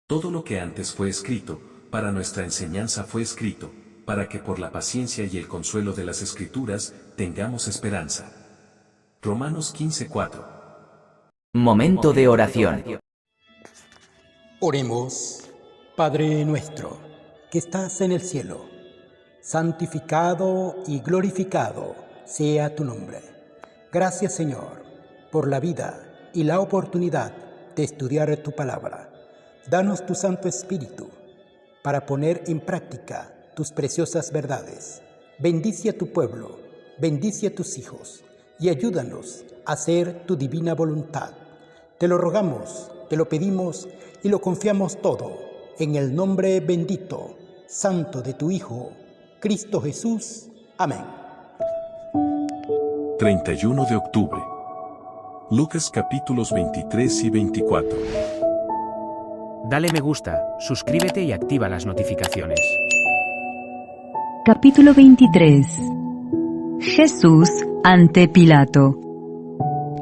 Todo lo que antes fue escrito, para nuestra enseñanza fue escrito, para que por la paciencia y el consuelo de las Escrituras, tengamos esperanza. Romanos 15:4. Momento de oración. Oremos. Padre nuestro, que estás en el cielo, santificado y glorificado sea tu nombre. Gracias, Señor, por la vida y la oportunidad de estudiar tu palabra. Danos tu Santo Espíritu para poner en práctica tus preciosas verdades. Bendice a tu pueblo, bendice a tus hijos y ayúdanos a hacer tu divina voluntad. Te lo rogamos, te lo pedimos y lo confiamos todo en el nombre bendito, santo de tu Hijo, Cristo Jesús. Amén. 31 de octubre. Lucas capítulos 23 y 24. Dale me gusta, suscríbete y activa las notificaciones. Capítulo 23. Jesús ante Pilato.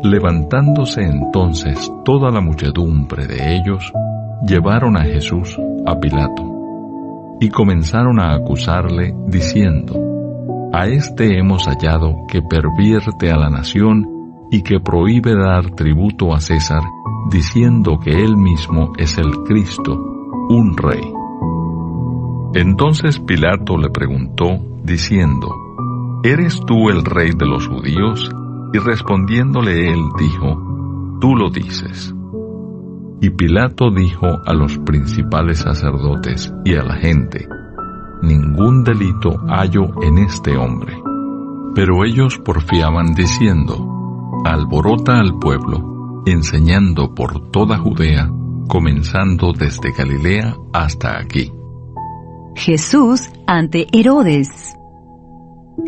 Levantándose entonces toda la muchedumbre de ellos, llevaron a Jesús a Pilato, y comenzaron a acusarle, diciendo: A este hemos hallado que pervierte a la nación y que prohíbe dar tributo a César, diciendo que él mismo es el Cristo, un rey. Entonces Pilato le preguntó, diciendo: ¿Eres tú el rey de los judíos? Y respondiéndole él dijo: Tú lo dices. Y Pilato dijo a los principales sacerdotes y a la gente: Ningún delito hallo en este hombre. Pero ellos porfiaban diciendo: Alborota al pueblo, enseñando por toda Judea, comenzando desde Galilea hasta aquí. Jesús ante Herodes.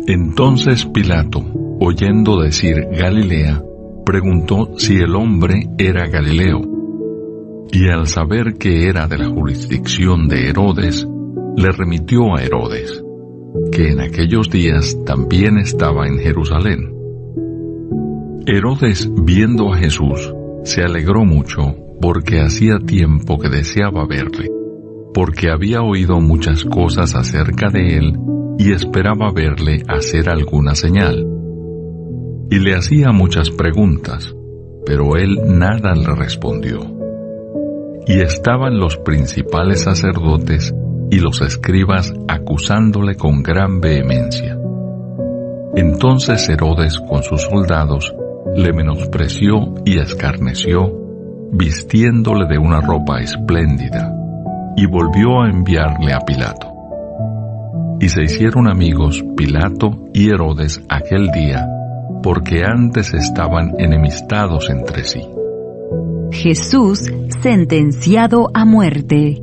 Entonces Pilato, oyendo decir Galilea, preguntó si el hombre era Galileo. Y al saber que era de la jurisdicción de Herodes, le remitió a Herodes, que en aquellos días también estaba en Jerusalén. Herodes, viendo a Jesús, se alegró mucho, porque hacía tiempo que deseaba verle, porque había oído muchas cosas acerca de él, y esperaba verle hacer alguna señal. Y le hacía muchas preguntas, pero él nada le respondió. Y estaban los principales sacerdotes y los escribas acusándole con gran vehemencia. Entonces Herodes con sus soldados le menospreció y escarneció, vistiéndole de una ropa espléndida, y volvió a enviarle a Pilato. Y se hicieron amigos Pilato y Herodes aquel día, porque antes estaban enemistados entre sí. Jesús sentenciado a muerte.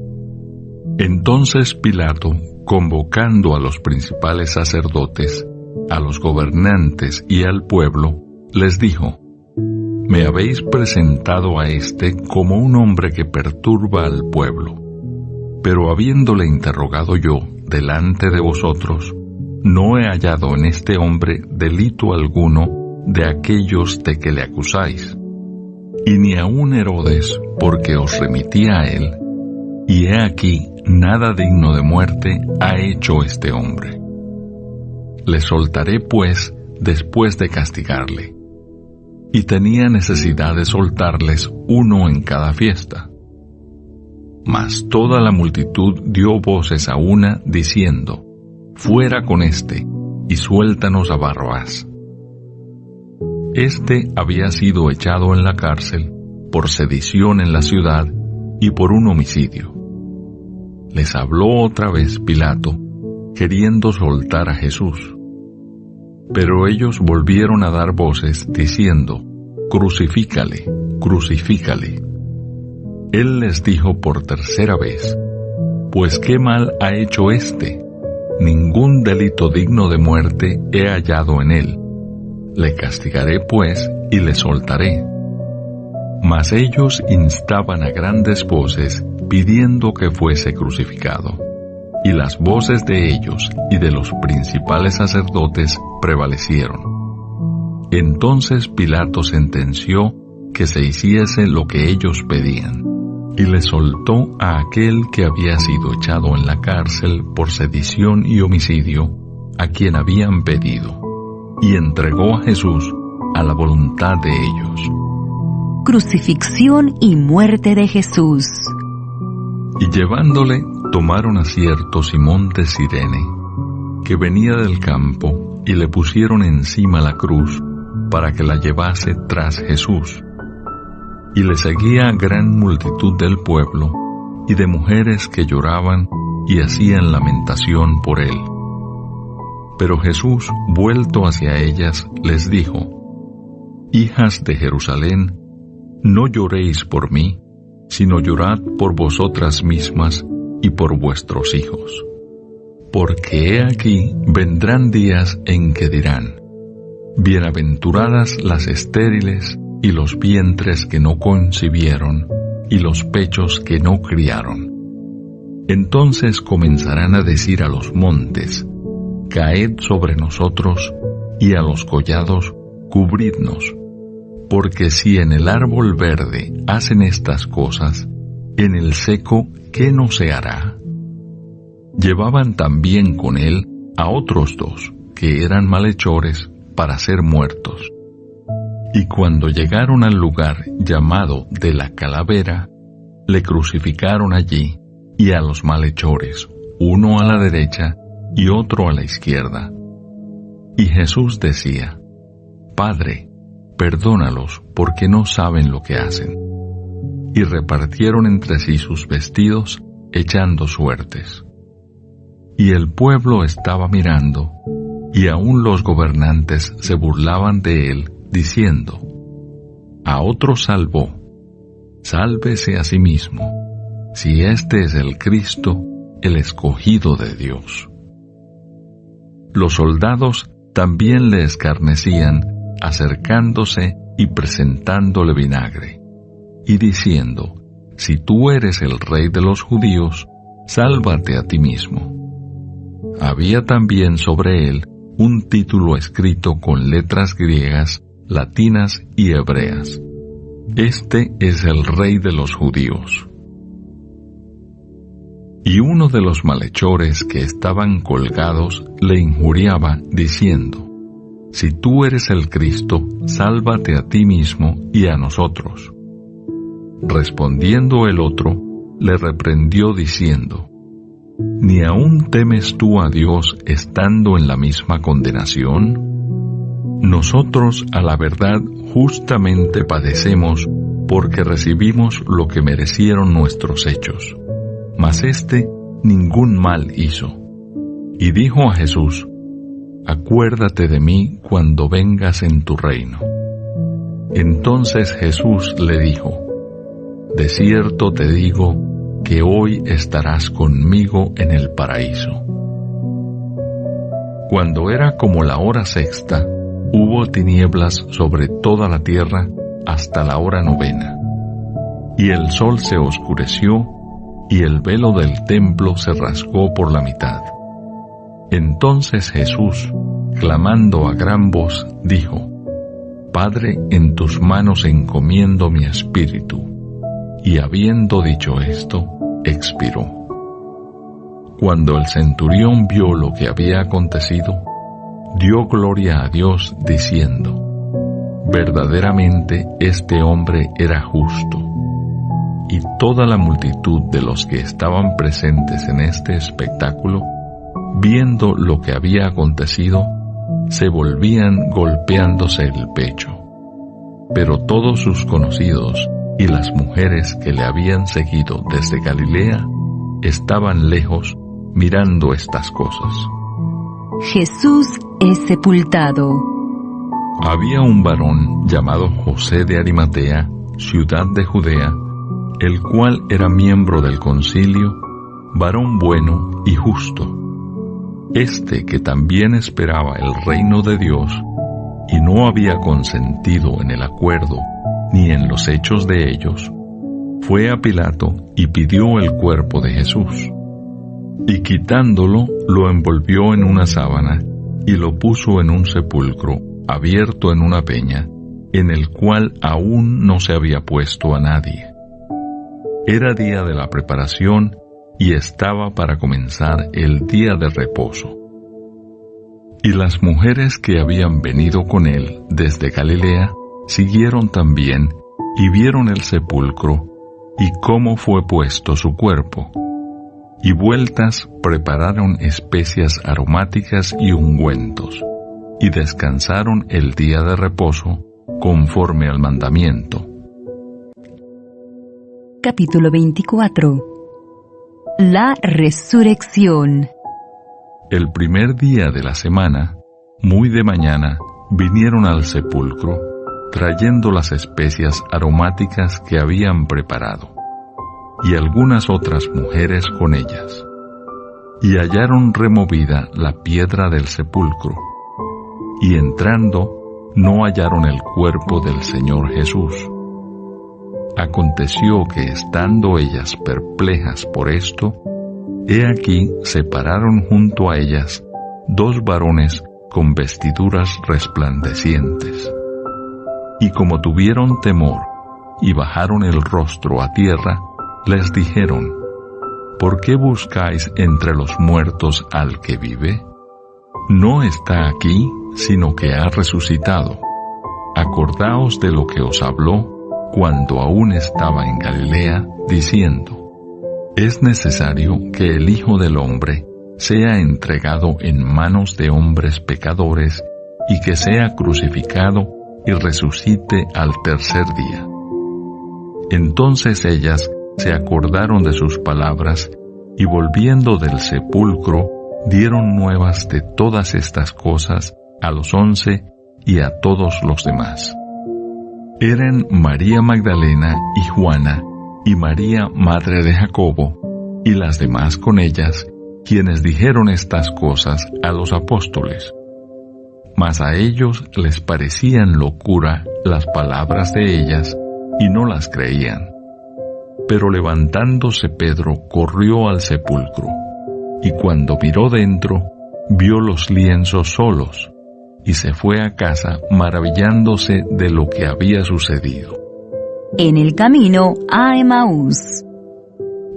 Entonces Pilato, convocando a los principales sacerdotes, a los gobernantes y al pueblo, les dijo: Me habéis presentado a este como un hombre que perturba al pueblo. Pero habiéndole interrogado yo delante de vosotros, no he hallado en este hombre delito alguno de aquellos de que le acusáis. Y ni aun Herodes, porque os remití a él, y he aquí nada digno de muerte ha hecho este hombre. Le soltaré pues después de castigarle. Y tenía necesidad de soltarles uno en cada fiesta. Mas toda la multitud dio voces a una, diciendo: Fuera con éste, y suéltanos a Barrabás. Este había sido echado en la cárcel por sedición en la ciudad y por un homicidio. Les habló otra vez Pilato, queriendo soltar a Jesús. Pero ellos volvieron a dar voces, diciendo: Crucifícale, crucifícale. Él les dijo por tercera vez: Pues qué mal ha hecho éste. Ningún delito digno de muerte he hallado en él. Le castigaré pues y le soltaré. Mas ellos instaban a grandes voces, pidiendo que fuese crucificado. Y las voces de ellos y de los principales sacerdotes prevalecieron. Entonces Pilato sentenció que se hiciese lo que ellos pedían, y le soltó a aquel que había sido echado en la cárcel por sedición y homicidio, a quien habían pedido, y entregó a Jesús a la voluntad de ellos. Crucifixión y muerte de Jesús. Y llevándole, tomaron a cierto Simón de Cirene, que venía del campo, y le pusieron encima la cruz, para que la llevase tras Jesús. Y le seguía gran multitud del pueblo, y de mujeres que lloraban y hacían lamentación por él. Pero Jesús, vuelto hacia ellas, les dijo: Hijas de Jerusalén, no lloréis por mí, sino llorad por vosotras mismas y por vuestros hijos. Porque he aquí vendrán días en que dirán: Bienaventuradas las estériles y los vientres que no concibieron y los pechos que no criaron. Entonces comenzarán a decir a los montes: Caed sobre nosotros, y a los collados: Cubridnos. Porque si en el árbol verde hacen estas cosas, en el seco, ¿qué no se hará? Llevaban también con él a otros dos, que eran malhechores, para ser muertos. Y cuando llegaron al lugar llamado de la Calavera, le crucificaron allí, y a los malhechores, uno a la derecha y otro a la izquierda. Y Jesús decía: Padre, perdónalos, porque no saben lo que hacen. Y repartieron entre sí sus vestidos, echando suertes. Y el pueblo estaba mirando, y aun los gobernantes se burlaban de él, diciendo: A otro salvó, sálvese a sí mismo, si este es el Cristo, el escogido de Dios. Los soldados también le escarnecían, acercándose y presentándole vinagre, y diciendo: Si tú eres el rey de los judíos, sálvate a ti mismo. Había también sobre él un título escrito con letras griegas, latinas y hebreas: Este es el rey de los judíos. Y uno de los malhechores que estaban colgados le injuriaba, diciendo: Si tú eres el Cristo, sálvate a ti mismo y a nosotros. Respondiendo el otro, le reprendió diciendo: ¿Ni aún temes tú a Dios estando en la misma condenación? Nosotros, a la verdad, justamente padecemos, porque recibimos lo que merecieron nuestros hechos. Mas éste ningún mal hizo. Y dijo a Jesús: Acuérdate de mí cuando vengas en tu reino. Entonces Jesús le dijo: De cierto te digo que hoy estarás conmigo en el paraíso. Cuando era como la hora sexta, hubo tinieblas sobre toda la tierra hasta la hora novena. Y el sol se oscureció, y el velo del templo se rasgó por la mitad. Entonces Jesús, clamando a gran voz, dijo: Padre, en tus manos encomiendo mi espíritu. Y habiendo dicho esto, expiró. Cuando el centurión vio lo que había acontecido, dio gloria a Dios, diciendo: Verdaderamente este hombre era justo. Y toda la multitud de los que estaban presentes en este espectáculo, viendo lo que había acontecido, se volvían golpeándose el pecho. Pero todos sus conocidos y las mujeres que le habían seguido desde Galilea estaban lejos mirando estas cosas. Jesús es sepultado. Había un varón llamado José de Arimatea, ciudad de Judea, el cual era miembro del concilio, varón bueno y justo. Este que también esperaba el reino de Dios, y no había consentido en el acuerdo ni en los hechos de ellos, fue a Pilato y pidió el cuerpo de Jesús. Y quitándolo, lo envolvió en una sábana y lo puso en un sepulcro abierto en una peña, en el cual aún no se había puesto a nadie. Era día de la preparación y estaba para comenzar el día de reposo. Y las mujeres que habían venido con él desde Galilea siguieron también y vieron el sepulcro y cómo fue puesto su cuerpo. Y vueltas prepararon especias aromáticas y ungüentos, y descansaron el día de reposo conforme al mandamiento. Capítulo 24. La resurrección. El primer día de la semana, muy de mañana, vinieron al sepulcro, trayendo las especias aromáticas que habían preparado, y algunas otras mujeres con ellas. Y hallaron removida la piedra del sepulcro, y entrando, no hallaron el cuerpo del Señor Jesús. Aconteció que estando ellas perplejas por esto, he aquí se pararon junto a ellas 2 varones con vestiduras resplandecientes. Y como tuvieron temor y bajaron el rostro a tierra, les dijeron: ¿Por qué buscáis entre los muertos al que vive? No está aquí, sino que ha resucitado. Acordaos de lo que os habló cuando aún estaba en Galilea, diciendo: es necesario que el Hijo del Hombre sea entregado en manos de hombres pecadores y que sea crucificado y resucite al tercer día. Entonces ellas se acordaron de sus palabras y volviendo del sepulcro dieron nuevas de todas estas cosas a los 11 y a todos los demás. Eran María Magdalena y Juana y María, madre de Jacobo, y las demás con ellas, quienes dijeron estas cosas a los apóstoles. Mas a ellos les parecían locura las palabras de ellas, y no las creían. Pero levantándose Pedro corrió al sepulcro, y cuando miró dentro, vio los lienzos solos, y se fue a casa maravillándose de lo que había sucedido. En el camino a Emaús.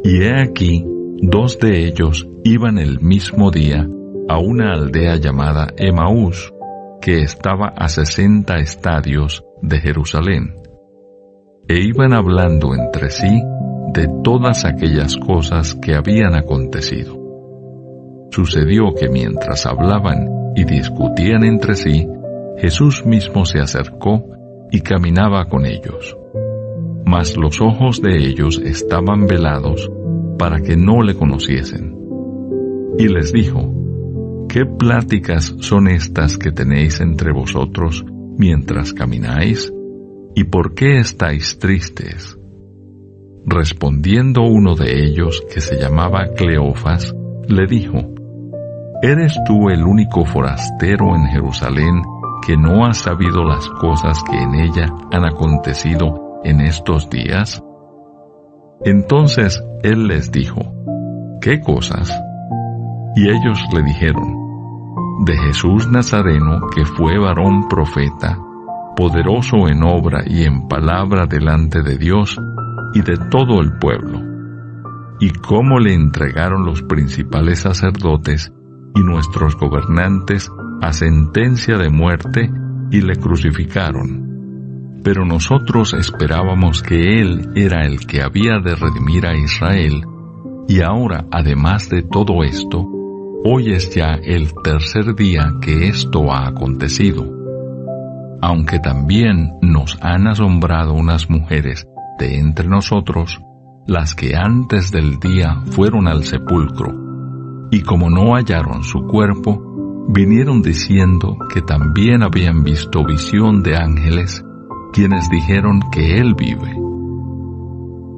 Y he aquí, 2 de ellos iban el mismo día a una aldea llamada Emaús, que estaba a 60 estadios de Jerusalén. E iban hablando entre sí de todas aquellas cosas que habían acontecido. Sucedió que mientras hablaban y discutían entre sí, Jesús mismo se acercó y caminaba con ellos. Mas los ojos de ellos estaban velados para que no le conociesen. Y les dijo: ¿Qué pláticas son estas que tenéis entre vosotros mientras camináis? ¿Y por qué estáis tristes? Respondiendo uno de ellos, que se llamaba Cleofas, le dijo: ¿Eres tú el único forastero en Jerusalén que no has sabido las cosas que en ella han acontecido en estos días? Entonces él les dijo: ¿Qué cosas? Y ellos le dijeron: de Jesús Nazareno, que fue varón profeta, poderoso en obra y en palabra delante de Dios y de todo el pueblo, y cómo le entregaron los principales sacerdotes y nuestros gobernantes a sentencia de muerte y le crucificaron. Pero nosotros esperábamos que Él era el que había de redimir a Israel, y ahora, además de todo esto, hoy es ya el tercer día que esto ha acontecido. Aunque también nos han asombrado unas mujeres de entre nosotros, las que antes del día fueron al sepulcro, y como no hallaron su cuerpo, vinieron diciendo que también habían visto visión de ángeles, quienes dijeron que Él vive.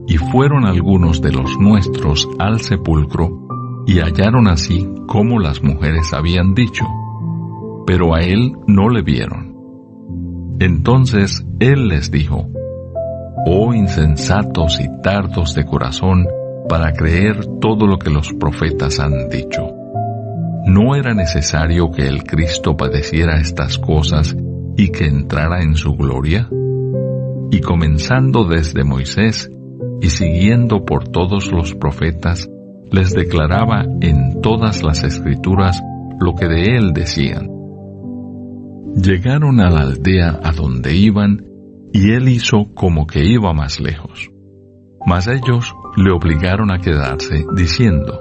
Y fueron algunos de los nuestros al sepulcro, y hallaron así como las mujeres habían dicho, pero a Él no le vieron. Entonces Él les dijo: oh insensatos y tardos de corazón, para creer todo lo que los profetas han dicho. ¿No era necesario que el Cristo padeciera estas cosas y que entrara en su gloria? Y comenzando desde Moisés y siguiendo por todos los profetas, les declaraba en todas las Escrituras lo que de él decían. Llegaron a la aldea a donde iban, y él hizo como que iba más lejos. Mas ellos le obligaron a quedarse, diciendo: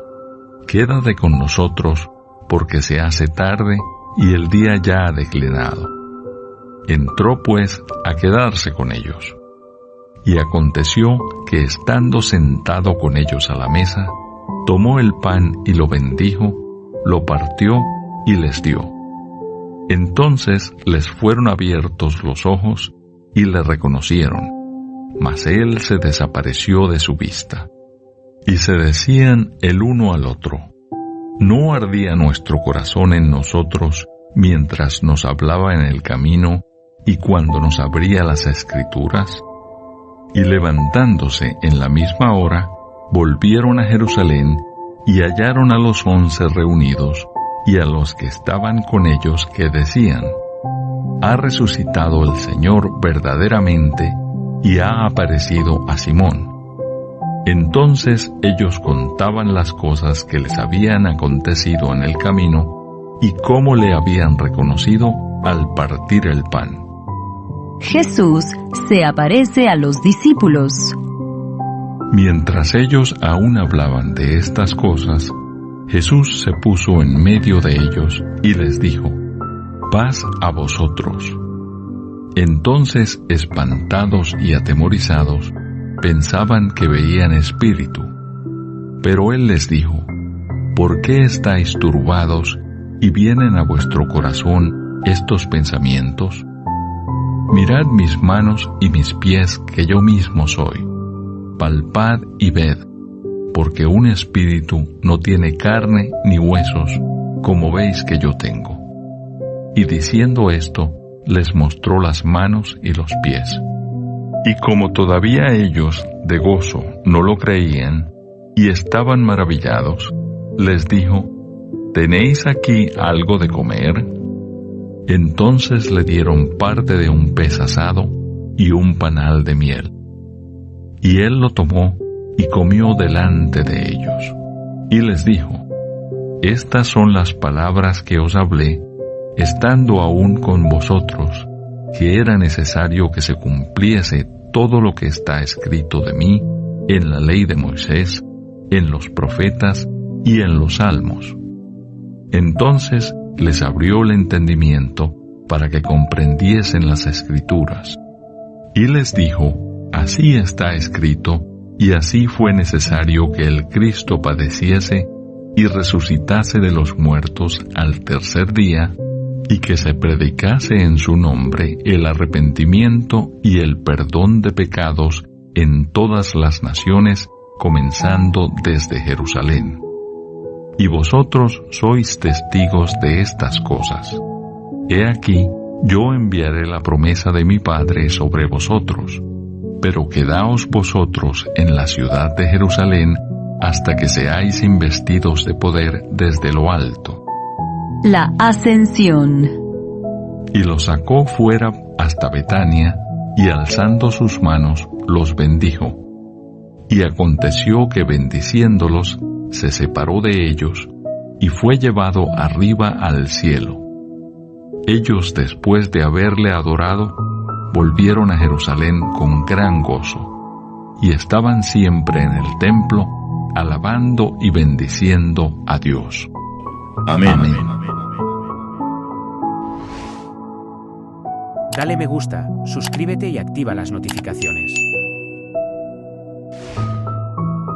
«Quédate con nosotros, porque se hace tarde y el día ya ha declinado». Entró pues a quedarse con ellos. Y aconteció que estando sentado con ellos a la mesa, tomó el pan y lo bendijo, lo partió y les dio. Entonces les fueron abiertos los ojos y le reconocieron, mas él se desapareció de su vista. Y se decían el uno al otro: ¿no ardía nuestro corazón en nosotros mientras nos hablaba en el camino y cuando nos abría las Escrituras? Y levantándose en la misma hora, volvieron a Jerusalén y hallaron a los 11 reunidos y a los que estaban con ellos, que decían: «Ha resucitado el Señor verdaderamente y ha aparecido a Simón». Entonces ellos contaban las cosas que les habían acontecido en el camino y cómo le habían reconocido al partir el pan. Jesús se aparece a los discípulos. Mientras ellos aún hablaban de estas cosas, Jesús se puso en medio de ellos y les dijo: «Paz a vosotros». Entonces, espantados y atemorizados, pensaban que veían espíritu. Pero él les dijo: «¿Por qué estáis turbados y vienen a vuestro corazón estos pensamientos? Mirad mis manos y mis pies, que yo mismo soy. Palpad y ved, porque un espíritu no tiene carne ni huesos, como veis que yo tengo». Y diciendo esto, les mostró las manos y los pies. Y como todavía ellos, de gozo, no lo creían, y estaban maravillados, les dijo: «¿Tenéis aquí algo de comer?». Entonces le dieron parte de un pez asado y un panal de miel. Y él lo tomó y comió delante de ellos. Y les dijo: «Estas son las palabras que os hablé, estando aún con vosotros, que era necesario que se cumpliese todo lo que está escrito de mí en la ley de Moisés, en los profetas y en los salmos». Entonces les abrió el entendimiento para que comprendiesen las Escrituras. Y les dijo: «Así está escrito, y así fue necesario que el Cristo padeciese y resucitase de los muertos al tercer día, y que se predicase en su nombre el arrepentimiento y el perdón de pecados en todas las naciones, comenzando desde Jerusalén. Y vosotros sois testigos de estas cosas. He aquí, yo enviaré la promesa de mi Padre sobre vosotros, pero quedaos vosotros en la ciudad de Jerusalén hasta que seáis investidos de poder desde lo alto». La Ascensión. Y los sacó fuera hasta Betania, y alzando sus manos, los bendijo. Y aconteció que bendiciéndolos, se separó de ellos, y fue llevado arriba al cielo. Ellos, después de haberle adorado, volvieron a Jerusalén con gran gozo, y estaban siempre en el templo, alabando y bendiciendo a Dios. Amén. Amén. Dale me gusta, suscríbete y activa las notificaciones.